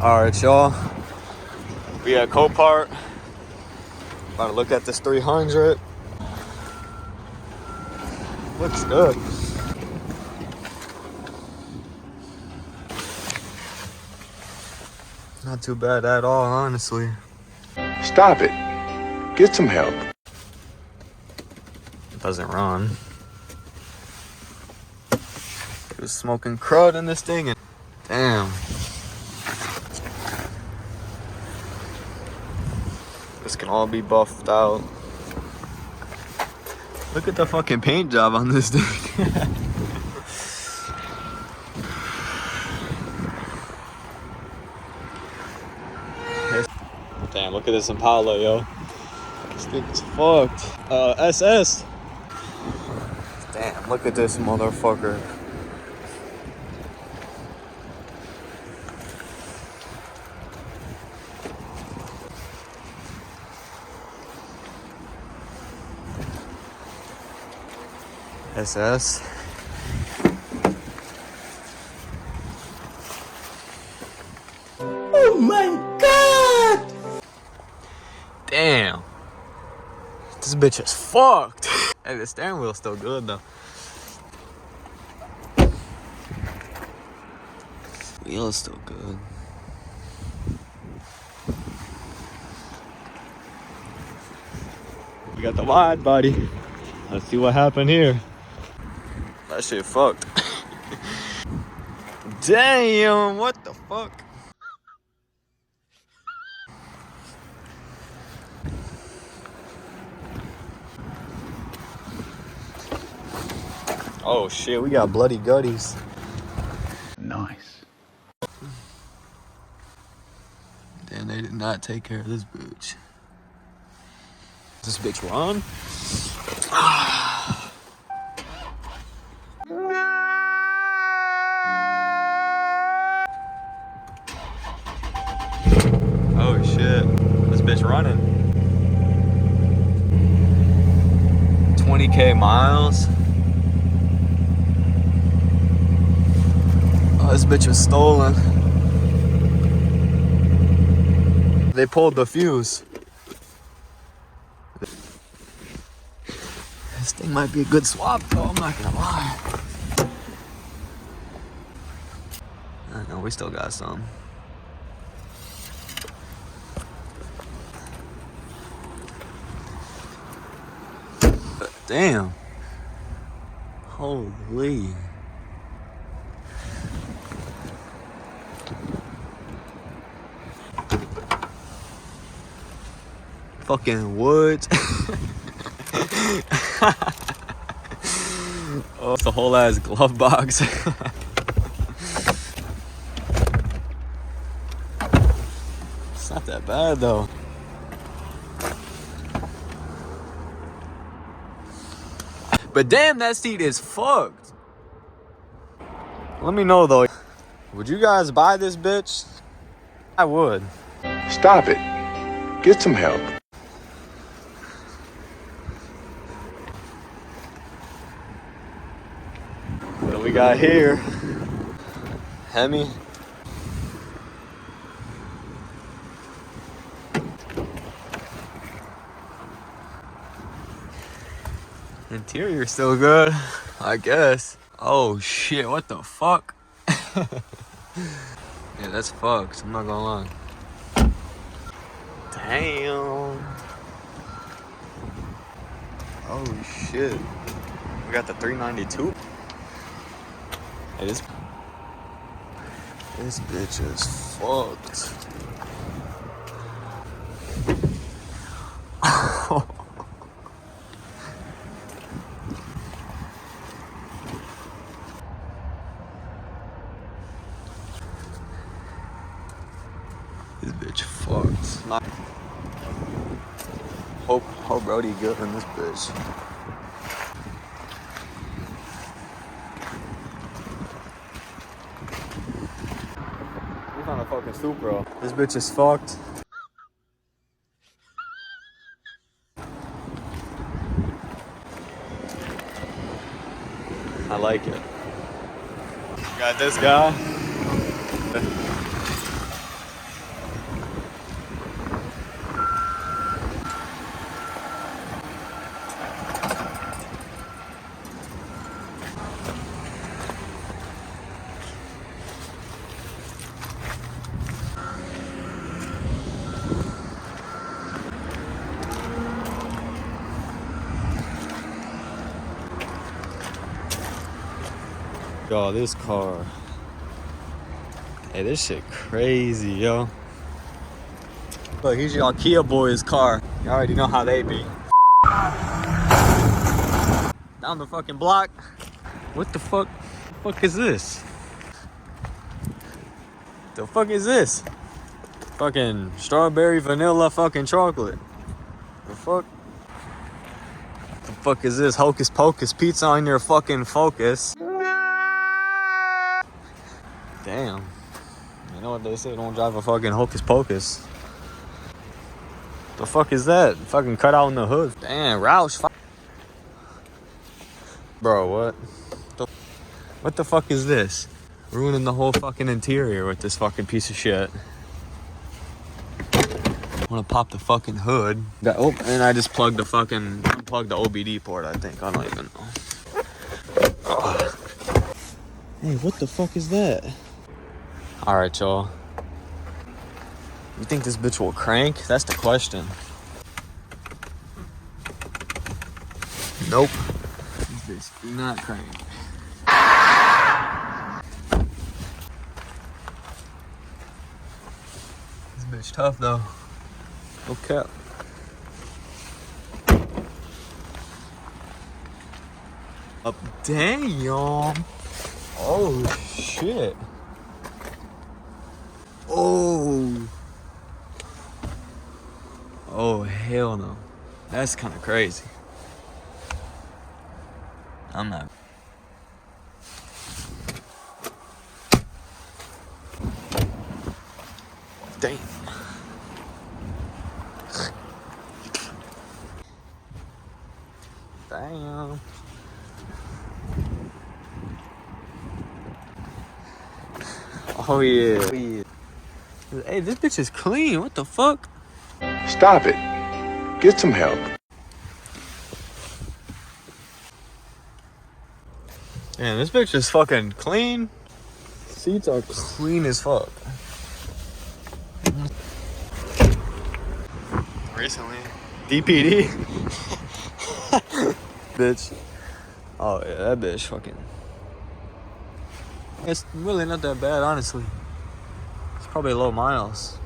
Alright, y'all. We at Copart. About to look at this 300. Looks good. Not too bad at all, honestly. Stop it. Get some help. It doesn't run. He was smoking crud in this thing and damn. This can all be buffed out. Look at the fucking paint job on this thing. Damn, look at this Impala, yo. This thing is fucked. SS. Damn, look at this motherfucker. SS. Oh my god! Damn. This bitch is fucked. Hey, the steering wheel's still good though. Wheel is still good. We got the wide body. Let's see what happened here. That shit fucked. Damn, what the fuck? Oh shit, we got bloody gutties. Nice. Damn, they did not take care of this bitch. This bitch run? Oh shit, this bitch running. 20K miles. Oh, this bitch was stolen. They pulled the fuse. This thing might be a good swap though, I'm not gonna lie. I know, we still got some. But damn. Holy. Fucking woods. Oh, it's a whole ass glove box. It's not that bad though. But damn, that seat is fucked. Let me know though. Would you guys buy this bitch? I would. Stop it. Get some help. What do we got here? Hemi. Interior still good, I guess. Oh shit, what the fuck? Yeah, that's fucked, I'm not gonna lie. Damn. Oh shit. We got the 392. Hey, this bitch is fucked. This bitch fucked. Hope Brody good in this bitch. We found a fucking Supra. This bitch is fucked. I like it. Got this guy. y'all this car. Hey, this shit crazy, yo. Look, here's y'all Kia boys' car. You already know how they be. Down the fucking block. What the fuck? The fuck is this? The fuck is this? Fucking strawberry vanilla fucking chocolate. The fuck? The fuck is this? Hocus pocus pizza on your fucking Focus. Damn. You know what they say, don't drive a fucking Hocus Pocus. The fuck is that? Fucking cut out in the hood. Damn, Roush. Bro, what? What the fuck is this? Ruining the whole fucking interior with this fucking piece of shit. I wanna pop the fucking hood. Oh, and I just unplugged the OBD port, I think. I don't even know. Oh. Hey, what the fuck is that? Alright, y'all. You think this bitch will crank? That's the question. Nope. This bitch do not crank. This bitch tough though. Okay. Up, damn. Oh shit. Oh. Oh hell no. That's kind of crazy. I'm not. Damn. Damn. Oh yeah. Oh, yeah. Hey, this bitch is clean. What the fuck? Stop it. Get some help. Man, this bitch is fucking clean. Seats are clean as fuck. Recently. DPD. Bitch. Oh yeah, that bitch fucking. It's really not that bad, honestly. It's probably low miles.